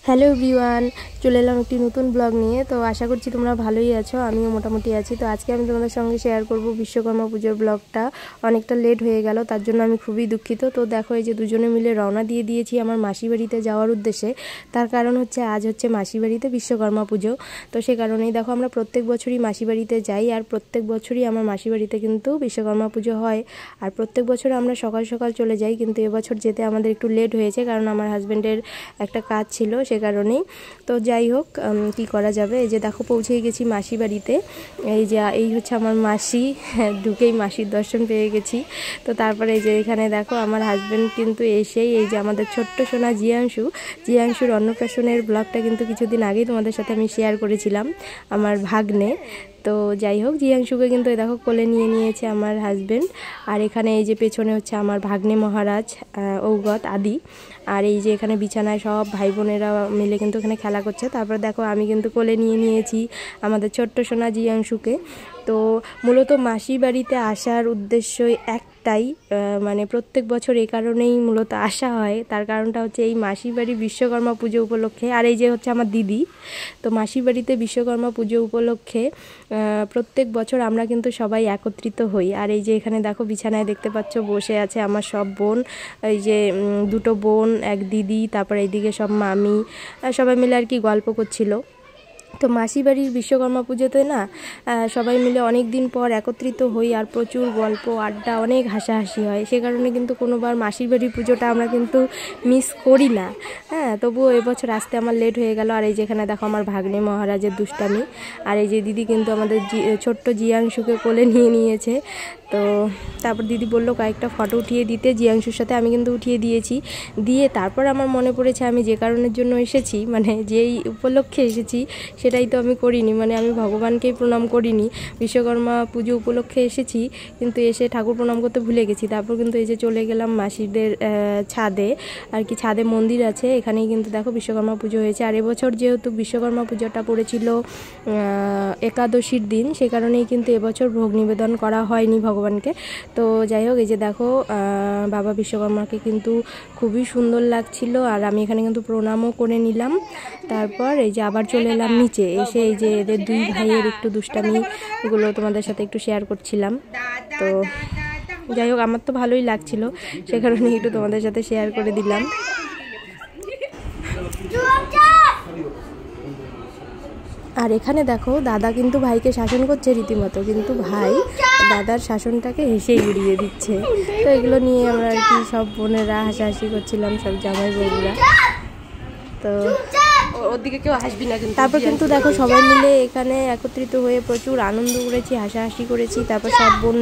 Hello everyone, চলে এলাম একটি নতুন ব্লগ নিয়ে। তো আশা করছি তোমরা ভালোই আছো, আমিও মোটামুটি আছি। তো আজকে আমি তোমাদের সঙ্গে শেয়ার করব বিশ্বকর্মা পুজোর ব্লগটা। অনেকটা লেট হয়ে গেল, তার জন্য আমি খুবই দুঃখিত। তো দেখো, এই যে দুজনে মিলে রওনা দিয়ে দিয়েছি আমার মাসির বাড়িতে যাওয়ার উদ্দেশ্যে। তার কারণ হচ্ছে আজ হচ্ছে মাসির বাড়িতে বিশ্বকর্মা পুজো। তো সে কারণেই দেখো আমরা প্রত্যেক বছরই মাসির বাড়িতে যাই, আর প্রত্যেক বছরই আমার মাসির বাড়িতে কিন্তু বিশ্বকর্মা পুজো হয়। আর প্রত্যেক বছর আমরা সকাল সকাল চলে যাই, কিন্তু এবছর যেতে আমাদের একটু লেট হয়েছে, কারণ আমার হাজব্যান্ডের একটা কাজ ছিল, সে কারণেই। তো যাই হোক, কি করা যাবে। এই যে দেখো পৌঁছে গেছি মাসি বাড়িতে। এই হচ্ছে আমার মাসি, ঢুকেই মাসির দর্শন পেয়ে গেছি। তো তারপরে এই যে এখানে দেখো আমার হাজব্যান্ড কিন্তু এসেই এই যে আমাদের ছোট্ট সোনা জিয়াংশুর অন্নপ্রাশনের ব্লগটা কিন্তু কিছুদিন আগেই তোমাদের সাথে আমি শেয়ার করেছিলাম, আমার ভাগ্নে। তো যাই হোক, জিয়াংশুকে কিন্তু দেখো কোলে নিয়ে নিয়েছে আমার হাজব্যান্ড। আর এখানে এই যে পেছনে হচ্ছে আমার ভাগ্নে মহারাজ ঔগত আদি। আর এই যে এখানে বিছানায় সব ভাই বোনেরা মিলে কিন্তু এখানে খেলা করছে। তারপর দেখো আমি কিন্তু কোলে নিয়ে নিয়েছি আমাদের ছোট্ট সোনা জিয়াংশুকে। তো মূলত মাসির বাড়িতে আসার উদ্দেশ্যই একটাই, মানে প্রত্যেক বছর এই কারণেই মূলত আসা হয়। তার কারণটা হচ্ছে এই মাসির বাড়ি বিশ্বকর্মা পুজো উপলক্ষে। আর এই যে হচ্ছে আমার দিদি। তো মাসির বাড়িতে বিশ্বকর্মা পুজো উপলক্ষে প্রত্যেক বছর আমরা কিন্তু সবাই একত্রিত হই। আর এই যে এখানে দেখো বিছানায় দেখতে পাচ্ছ বসে আছে আমার সব বোন, এই যে দুটো বোন, এক দিদি, তারপর এইদিকে সব মামি, সবাই মিলে আর কি গল্প করছিল। তো মাসির বাড়ির বিশ্বকর্মা পুজোতে না সবাই মিলে অনেক দিন পর একত্রিত হই, আর প্রচুর গল্প আড্ডা, অনেক হাসাহাসি হয়। সে কারণে কিন্তু কোনোবার মাসির বাড়ির পুজোটা আমরা কিন্তু মিস করি না। হ্যাঁ, তবুও এবছর আসতে আমার লেট হয়ে গেল। আর এই যেখানে দেখো আমার ভাগ্নে মহারাজের দুষ্টামি। আর এই যে দিদি কিন্তু আমাদের ছোট্ট জিয়াংশুকে কোলে নিয়ে নিয়েছে। তো তারপর দিদি বললো কয়েকটা ফটো উঠিয়ে দিতে, জিয়াংশুর সাথে আমি কিন্তু উঠিয়ে দিয়েছি। দিয়ে তারপর আমার মনে পড়েছে আমি যে কারণের জন্য এসেছি, মানে যেই উপলক্ষে এসেছি সেটাই তো আমি করিনি, মানে আমি ভগবানকেই প্রণাম করিনি। বিশ্বকর্মা পুজো উপলক্ষে এসেছি, কিন্তু এসে ঠাকুর প্রণাম করতে ভুলে গেছি। তারপর কিন্তু এই যে চলে গেলাম মাসিদের ছাদে, আর কি ছাদে মন্দির আছে, এখানেই কিন্তু দেখো বিশ্বকর্মা পুজো হয়েছে। আর এবছর যেহেতু বিশ্বকর্মা পুজোটা পড়েছিল একাদশীর দিন, সে কারণেই কিন্তু এবছর ভোগ নিবেদন করা হয়নি ভগবানকে। তো যাই হোক, এই যে দেখো বাবা বিশ্বকর্মাকে কিন্তু খুবই সুন্দর লাগছিল। আর আমি এখানে কিন্তু প্রণামও করে নিলাম। তারপর এই যে আবার চলে এলাম নিচে, এসে এই যে এদের দুই ভাইয়ের একটু দুষ্টামিগুলো তোমাদের সাথে একটু শেয়ার করছিলাম। তো যাই হোক, আমার তো ভালোই লাগছিল, সে কারণে একটু তোমাদের সাথে শেয়ার করে দিলাম। আর এখানে দেখো দাদা কিন্তু ভাইকে শাসন করছে রীতিমতো, কিন্তু ভাই দাদার শাসনটাকে হেসেই উড়িয়ে দিচ্ছে। তো এগুলো নিয়ে আমরা আর কি সব বোনেরা হাসাহাসি করছিলাম, সব জামাই বউরা। তো ওদিকে কেউ হাসবি না। তারপর কিন্তু দেখো সবাই মিলে এখানে একত্রিত হয়ে প্রচুর আনন্দ করেছি, হাসাহাসি করেছি। তারপর সব বোন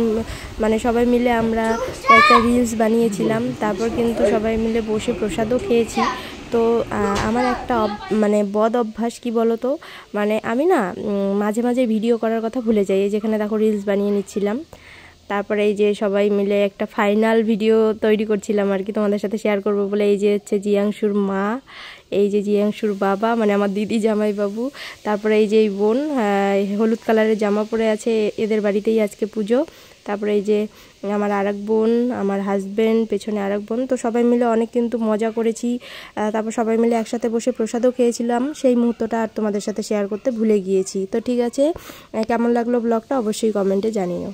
মানে সবাই মিলে আমরা কয়েকটা রিলস বানিয়েছিলাম। তারপর কিন্তু সবাই মিলে বসে প্রসাদও খেয়েছি। তো আমার একটা মানে বদ অভ্যাস কি বলো তো, মানে আমি না মাঝে মাঝে ভিডিও করার কথা ভুলে যাই। এই যেখানে দেখো রিলস বানিয়ে নিচ্ছিলাম। তারপরে এই যে সবাই মিলে একটা ফাইনাল ভিডিও তৈরি করছিলাম আর কি, তোমাদের সাথে শেয়ার করবো বলে। এই যে হচ্ছে জিয়াংশুর মা, এই যে জিয়াংশুর বাবা, মানে আমার দিদি জামাইবাবু, তারপরে এই যে এই বোন হলুদ কালারের জামা পরে আছে, এদের বাড়িতেই আজকে পুজো। তারপরে এই যে আমার আরেক বোন, আমার হাজব্যান্ড, পেছনে আরেক বোন। তো সবাই মিলে অনেক কিন্তু মজা করেছি। তারপর সবাই মিলে একসাথে বসে প্রসাদও খেয়েছিলাম। সেই মুহূর্তটা আর তোমাদের সাথে শেয়ার করতে ভুলে গিয়েছি। তো ঠিক আছে, কেমন লাগলো ব্লগটা অবশ্যই কমেন্টে জানিও।